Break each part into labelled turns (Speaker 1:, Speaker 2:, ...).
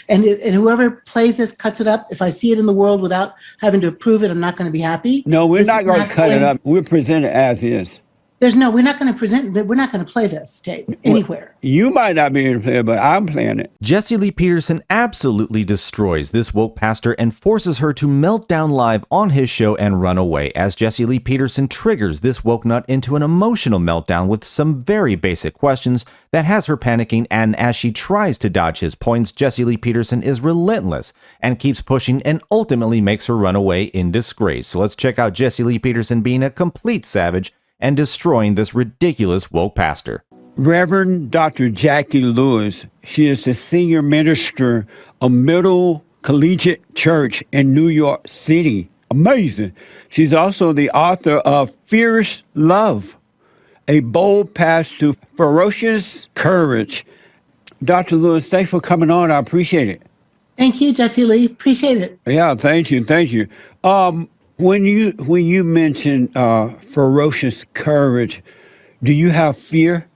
Speaker 1: And whoever plays this cuts it up. If I see it in the world without having to approve it, I'm not going to be happy.
Speaker 2: No, we're not going to cut it up. We'll present it as is.
Speaker 1: We're not going to we're not going to play this tape anywhere.
Speaker 2: You might not be able to play it, but I'm playing it.
Speaker 3: Jesse Lee Peterson absolutely destroys this woke pastor and forces her to melt down live on his show and run away, as Jesse Lee Peterson triggers this woke nut into an emotional meltdown with some very basic questions that has her panicking, and as she tries to dodge his points, Jesse Lee Peterson is relentless and keeps pushing and ultimately makes her run away in disgrace. So let's check out Jesse Lee Peterson being a complete savage and destroying this ridiculous woke pastor.
Speaker 2: Reverend Dr. Jackie Lewis, she is the senior minister of Middle Collegiate Church in New York City. Amazing. She's also the author of Fierce Love, a bold path to ferocious courage. Dr. Lewis, thanks for coming on. I appreciate it.
Speaker 1: Thank you, Jesse Lee. Appreciate it.
Speaker 2: Yeah, thank you. Thank you. When you mention ferocious courage, do you have fear?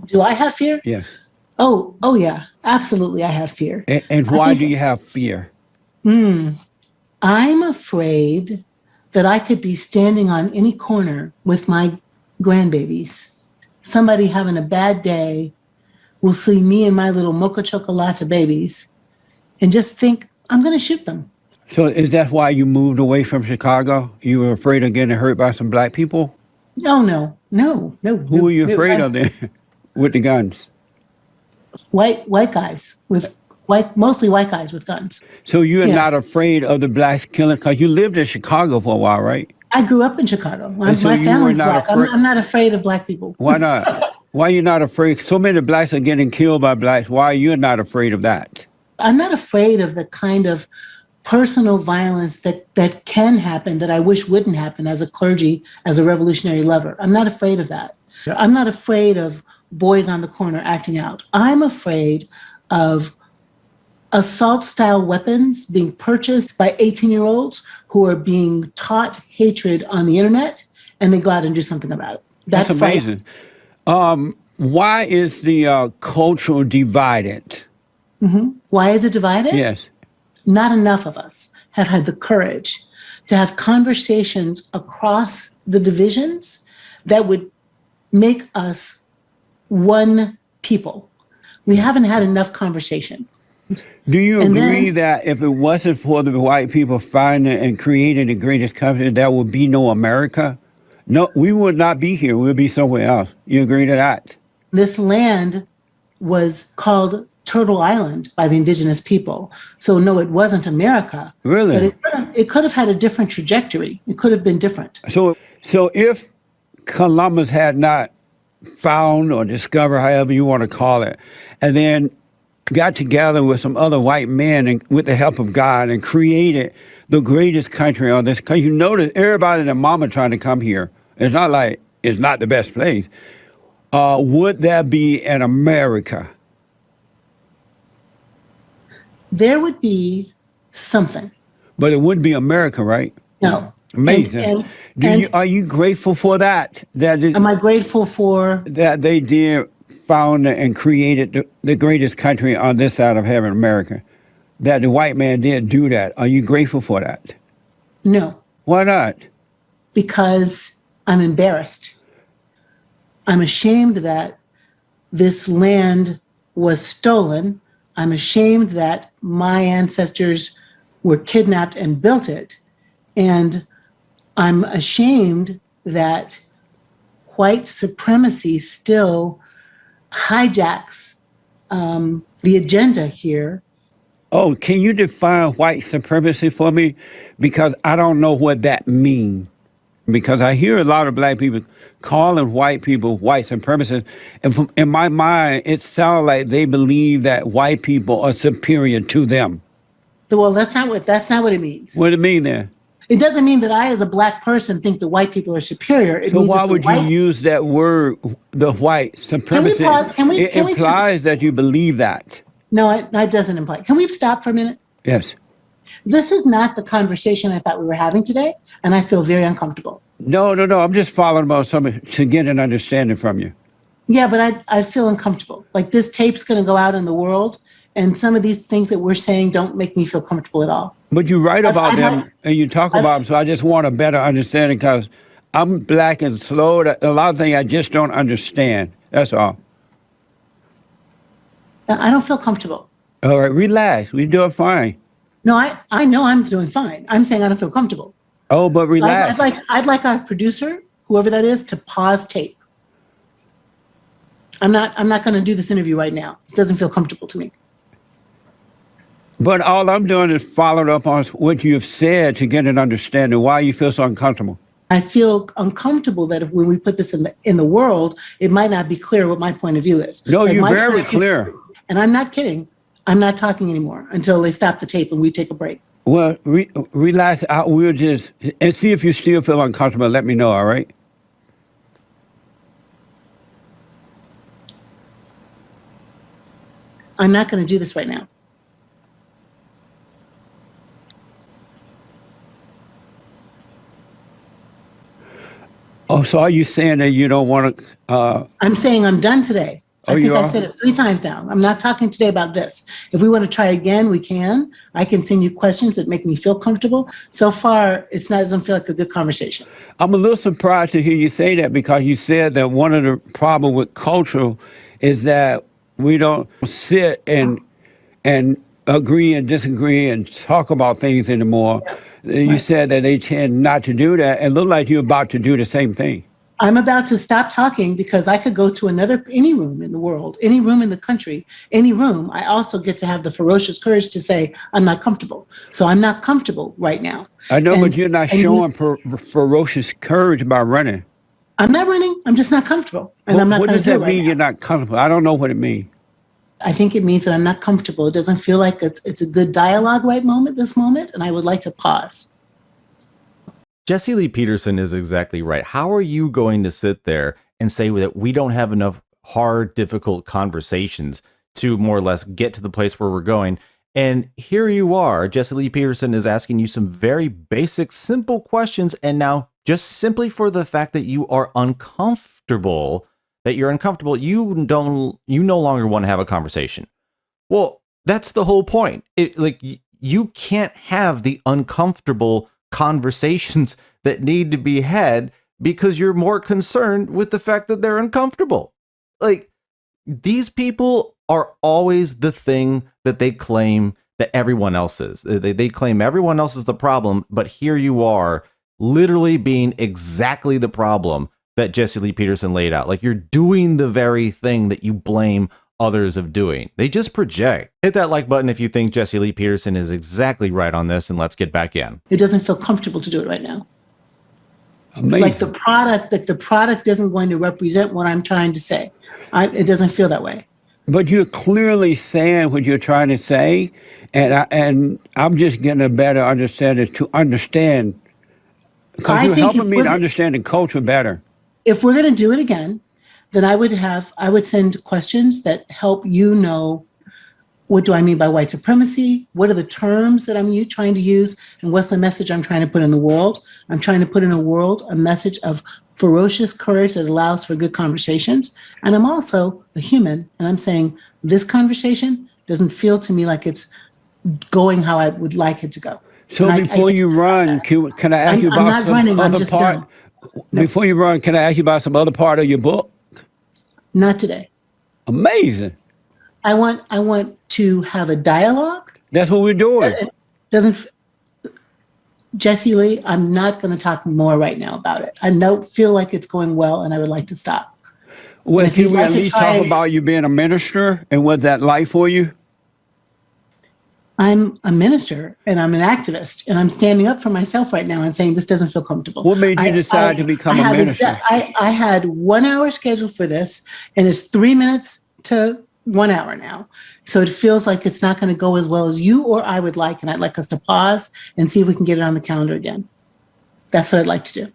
Speaker 1: Do I have fear?
Speaker 2: Yes.
Speaker 1: Oh yeah, absolutely. I have fear.
Speaker 2: And why do you have fear?
Speaker 1: I'm afraid that I could be standing on any corner with my grandbabies. Somebody having a bad day will see me and my little mocha chocolate babies and just think, I'm going to shoot them.
Speaker 2: So is that why you moved away from Chicago? You were afraid of getting hurt by some black people?
Speaker 1: No.
Speaker 2: Who were you afraid of then with the guns?
Speaker 1: White guys mostly white guys with guns.
Speaker 2: So you're not afraid of the blacks killing, because you lived in Chicago for a while, right?
Speaker 1: I grew up in Chicago. My
Speaker 2: so
Speaker 1: family's black. I'm not afraid of black people.
Speaker 2: Why not? Why are you not afraid? So many blacks are getting killed by blacks. Why are you not afraid of that?
Speaker 1: I'm not afraid of the kind of personal violence that can happen that I wish wouldn't happen as a clergy, as a revolutionary lover. I'm not afraid of that. I'm not afraid of boys on the corner acting out. I'm afraid of assault-style weapons being purchased by 18-year-olds who are being taught hatred on the internet, and they go out and do something about it.
Speaker 2: That's amazing. Why is the culture divided?
Speaker 1: Mm-hmm. Why is it divided?
Speaker 2: Yes.
Speaker 1: Not enough of us have had the courage to have conversations across the divisions that would make us one people. We haven't had enough conversation.
Speaker 2: Do you agree that if it wasn't for the white people finding and creating the greatest country, there would be no America? No, we would not be here. We would be somewhere else. You agree to that?
Speaker 1: This land was called Turtle Island by the indigenous people. So no, it wasn't America.
Speaker 2: Really?
Speaker 1: But it could have had a different trajectory. It could have been different.
Speaker 2: So if Columbus had not found or discovered, however you want to call it, and then got together with some other white men and with the help of God and created the greatest country on this, because you notice everybody and their mama trying to come here. It's not like it's not the best place. Would there be an America?
Speaker 1: There would be something.
Speaker 2: But it wouldn't be America, right?
Speaker 1: No.
Speaker 2: Amazing. Are you grateful for that?
Speaker 1: Am I grateful for?
Speaker 2: That they did found and created the greatest country on this side of heaven, America. That the white man did do that. Are you grateful for that?
Speaker 1: No.
Speaker 2: Why not?
Speaker 1: Because I'm embarrassed. I'm ashamed that this land was stolen. I'm ashamed that my ancestors were kidnapped and built it. And I'm ashamed that white supremacy still hijacks the agenda here.
Speaker 2: Oh, can you define white supremacy for me? Because I don't know what that means. Because I hear a lot of black people calling white people white supremacists. And in my mind, it sounds like they believe that white people are superior to them.
Speaker 1: Well, that's not what it means.
Speaker 2: What does it mean then?
Speaker 1: It doesn't mean that I, as a black person, think that white people are superior.
Speaker 2: So why would you use that word, the white supremacy? It implies that you believe that.
Speaker 1: No, it doesn't imply. Can we stop for a minute?
Speaker 2: Yes.
Speaker 1: This is not the conversation I thought we were having today, and I feel very uncomfortable.
Speaker 2: No. I'm just following about something to get an understanding from you.
Speaker 1: Yeah, but I feel uncomfortable. Like, this tape's going to go out in the world, And some of these things that we're saying don't make me feel comfortable at all.
Speaker 2: But you write about them
Speaker 1: like-
Speaker 2: and you talk about them, so I just want a better understanding because I'm black and slow. A lot of things I just don't understand. That's all.
Speaker 1: I don't feel comfortable.
Speaker 2: All right, relax. We're doing fine.
Speaker 1: No, I know I'm doing fine. I'm saying I don't feel comfortable.
Speaker 2: Oh, but
Speaker 1: So
Speaker 2: relax.
Speaker 1: I'd like our producer, whoever that is, to pause tape. I'm not going to do this interview right now. It doesn't feel comfortable to me.
Speaker 2: But all I'm doing is following up on what you've said to get an understanding why you feel so uncomfortable.
Speaker 1: I feel uncomfortable that when we put this in the world, it might not be clear what my point of view is.
Speaker 2: No,
Speaker 1: Like
Speaker 2: you're
Speaker 1: my
Speaker 2: very
Speaker 1: point of view-
Speaker 2: clear.
Speaker 1: And I'm not kidding. I'm not talking anymore until they stop the tape and we take a break.
Speaker 2: Well, relax. We'll just and see if you still feel uncomfortable. Let me know. All right.
Speaker 1: I'm not going to do this right now.
Speaker 2: Oh, so are you saying that you don't want to?
Speaker 1: I'm saying I'm done today.
Speaker 2: Oh,
Speaker 1: I think
Speaker 2: you
Speaker 1: I
Speaker 2: are?
Speaker 1: said it 3 times now. I'm not talking today about this. If we want to try again, we can. I can send you questions that make me feel comfortable. So far, doesn't feel like a good conversation.
Speaker 2: I'm a little surprised to hear you say that because you said that one of the problem with culture is that we don't sit and agree and disagree and talk about things anymore. You said that they tend not to do that, and look like you're about to do the same thing.
Speaker 1: I'm about to stop talking because I could go to any room in the world, any room in the country, any room. I also get to have the ferocious courage to say, I'm not comfortable. So I'm not comfortable right now.
Speaker 2: I know,
Speaker 1: And-
Speaker 2: but you're not
Speaker 1: and
Speaker 2: showing ferocious courage by running.
Speaker 1: I'm not running. I'm just not comfortable. And I'm not
Speaker 2: What
Speaker 1: going to
Speaker 2: does
Speaker 1: do it
Speaker 2: that
Speaker 1: right
Speaker 2: mean?
Speaker 1: now.
Speaker 2: You're not comfortable. I don't know what it means.
Speaker 1: I think it means that I'm not comfortable. It doesn't feel like it's a good dialogue this moment, and I would like to pause.
Speaker 3: Jesse Lee Peterson is exactly right. How are you going to sit there and say that we don't have enough hard, difficult conversations to more or less get to the place where we're going? And here you are, Jesse Lee Peterson is asking you some very basic, simple questions. And now, just simply for the fact that you are uncomfortable, you no longer want to have a conversation. Well, that's the whole point. You can't have the uncomfortable conversations that need to be had because you're more concerned with the fact that they're uncomfortable. Like, these people are always the thing that they claim that everyone else is. They claim everyone else is the problem, but here you are literally being exactly the problem that Jesse Lee Peterson laid out. Like, you're doing the very thing that you blame others of doing. They just project. Hit that like button if you think Jesse Lee Peterson is exactly right on this, and let's get back in.
Speaker 1: It doesn't feel comfortable to do it right now.
Speaker 2: Amazing.
Speaker 1: Like the product isn't going to represent what I'm trying to say. It doesn't feel that way.
Speaker 2: But you're clearly saying what you're trying to say, and I'm just getting a better understanding to understand. Because
Speaker 1: I
Speaker 2: you're
Speaker 1: think
Speaker 2: helping
Speaker 1: if
Speaker 2: me to
Speaker 1: we're-
Speaker 2: understand the culture better.
Speaker 1: If we're going to do it again, then I would send questions that help you know, what do I mean by white supremacy? What are the terms that I'm trying to use? And what's the message I'm trying to put in the world? I'm trying to put in the world a message of ferocious courage that allows for good conversations. And I'm also a human, and I'm saying this conversation doesn't feel to me like it's going how I would like it to go.
Speaker 2: So
Speaker 1: And I
Speaker 2: before
Speaker 1: get
Speaker 2: you
Speaker 1: to stop
Speaker 2: run,
Speaker 1: that.
Speaker 2: can I ask you
Speaker 1: I'm
Speaker 2: about
Speaker 1: not
Speaker 2: some
Speaker 1: running, I'm
Speaker 2: other
Speaker 1: just
Speaker 2: part?
Speaker 1: done. No.
Speaker 2: Before you run, can I ask you about some other part of your book?
Speaker 1: Not today.
Speaker 2: Amazing.
Speaker 1: I want to have a dialogue.
Speaker 2: That's what we're doing.
Speaker 1: Jesse Lee, I'm not going to talk more right now about it. I don't feel like it's going well, and I would like to stop.
Speaker 2: Well,
Speaker 1: if
Speaker 2: can
Speaker 1: you'd
Speaker 2: we
Speaker 1: like
Speaker 2: at
Speaker 1: to
Speaker 2: least
Speaker 1: try
Speaker 2: talk
Speaker 1: and-
Speaker 2: about you being a minister and what that like for you?
Speaker 1: I'm a minister and I'm an activist, and I'm standing up for myself right now and saying this doesn't feel comfortable.
Speaker 2: What made you decide to become a minister?
Speaker 1: I had 1 hour scheduled for this, and it's 3 minutes to 1 hour now. So it feels like it's not going to go as well as you or I would like, and I'd like us to pause and see if we can get it on the calendar again. That's what I'd like to do.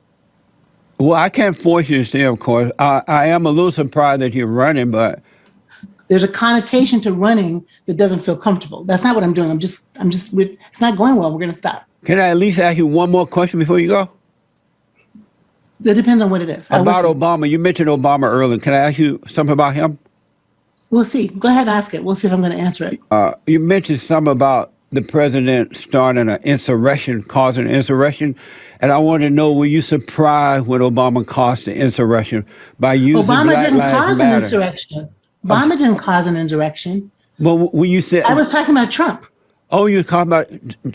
Speaker 2: Well, I can't force you to stay, of course. I am a little surprised that you're running, but
Speaker 1: There's a connotation to running that doesn't feel comfortable. That's not what I'm doing. It's not going well. We're going to stop.
Speaker 2: can I at least ask you one more question before you go?
Speaker 1: That depends on what it is. I'll
Speaker 2: About
Speaker 1: listen.
Speaker 2: Obama. You mentioned Obama earlier. Can I ask you something about him?
Speaker 1: We'll see. Go ahead, ask it. We'll see if I'm going to answer it.
Speaker 2: You mentioned something about the president starting an insurrection, causing an insurrection. And I want to know, were you surprised when Obama caused the insurrection by using
Speaker 1: Obama
Speaker 2: Black
Speaker 1: didn't
Speaker 2: Lives
Speaker 1: cause an
Speaker 2: Matter?
Speaker 1: insurrection. Obama didn't cause an insurrection.
Speaker 2: Well, when you said,
Speaker 1: I was talking about Trump.
Speaker 2: oh, you talking about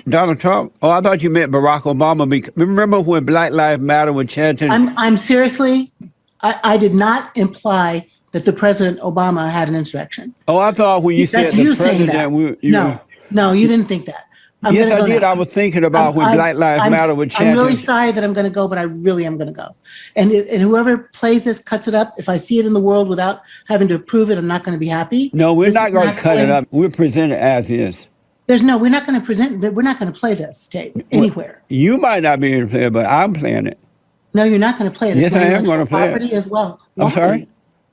Speaker 2: Donald Trump? Oh, I thought you meant Barack Obama. Remember when Black Lives Matter was chanting?
Speaker 1: I'm seriously, I did not imply that the President Obama had an insurrection.
Speaker 2: Oh, I thought when you
Speaker 1: That's
Speaker 2: said
Speaker 1: you
Speaker 2: the
Speaker 1: saying
Speaker 2: president,
Speaker 1: that. No, you didn't think that.
Speaker 2: Yes,
Speaker 1: gonna
Speaker 2: I
Speaker 1: go
Speaker 2: did.
Speaker 1: now.
Speaker 2: I was thinking about when Black Lives Matter was chanting.
Speaker 1: I'm really sorry that I'm going to go, but I really am going to go. And whoever plays this, cuts it up. If I see it in the world without having to approve it, I'm not going to be happy.
Speaker 2: No, we're
Speaker 1: This
Speaker 2: not
Speaker 1: is
Speaker 2: going to cut it
Speaker 1: going-
Speaker 2: up. We're presenting it as is.
Speaker 1: We're not going to present, we're not going to play this tape anywhere.
Speaker 2: You might not be able to play it, but I'm playing it.
Speaker 1: No, you're not going to play it.
Speaker 2: Yes, I am gonna play it.
Speaker 1: Property as well.
Speaker 2: I'm
Speaker 1: Why?
Speaker 2: sorry?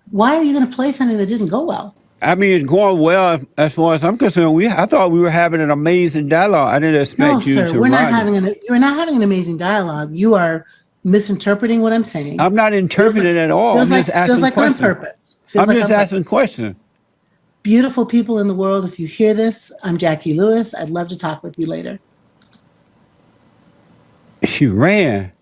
Speaker 1: Why are you going to play something that didn't go well?
Speaker 2: I mean, it's going well as far as I'm concerned. I thought we were having an amazing dialogue. I didn't expect
Speaker 1: No,
Speaker 2: you
Speaker 1: sir,
Speaker 2: to
Speaker 1: we're not
Speaker 2: run.
Speaker 1: you're not having an amazing dialogue. You are misinterpreting what I'm saying.
Speaker 2: I'm not interpreting it at all. I'm just asking
Speaker 1: feels like
Speaker 2: questions.
Speaker 1: on purpose. Feels
Speaker 2: I'm
Speaker 1: like
Speaker 2: just
Speaker 1: on
Speaker 2: asking questions.
Speaker 1: Beautiful people in the world, if you hear this, I'm Jackie Lewis. I'd love to talk with you later.
Speaker 2: She ran.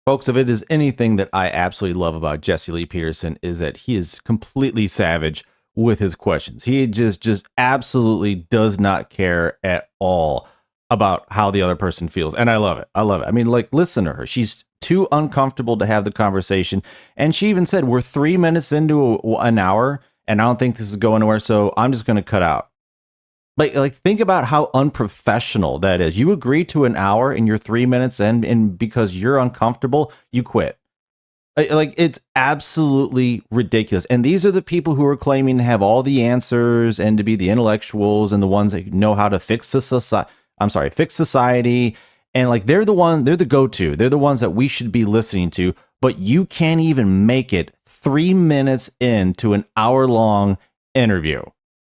Speaker 3: Folks, if it is anything that I absolutely love about Jesse Lee Peterson is that he is completely savage with his questions. He just absolutely does not care at all about how the other person feels. And I love it. I love it. I mean, like, listen to her. She's too uncomfortable to have the conversation. And she even said, we're 3 minutes into an hour, and I don't think this is going anywhere, so I'm just going to cut out. Like, think about how unprofessional that is. You agree to an hour and you're 3 minutes in, and because you're uncomfortable, you quit. Like, it's absolutely ridiculous. And these are the people who are claiming to have all the answers and to be the intellectuals and the ones that know how to fix society. And like, they're the go-to. They're the ones that we should be listening to, but you can't even make it 3 minutes into an hour-long interview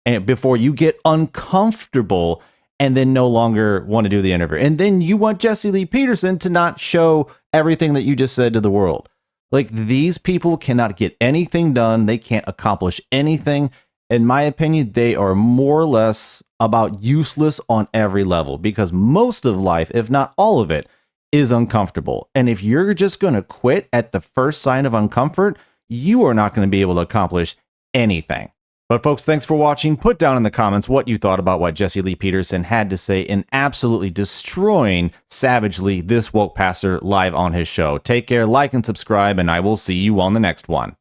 Speaker 3: and before you get uncomfortable and then no longer want to do the interview. And then you want Jesse Lee Peterson to not show everything that you just said to the world. Like, these people cannot get anything done. They can't accomplish anything. In my opinion, they are more or less about useless on every level, because most of life, if not all of it, is uncomfortable. And if you're just going to quit at the first sign of uncomfort, you are not going to be able to accomplish anything. But folks, thanks for watching. Put down in the comments what you thought about what Jesse Lee Peterson had to say in absolutely destroying savagely this woke pastor live on his show. Take care, like and subscribe, and I will see you on the next one.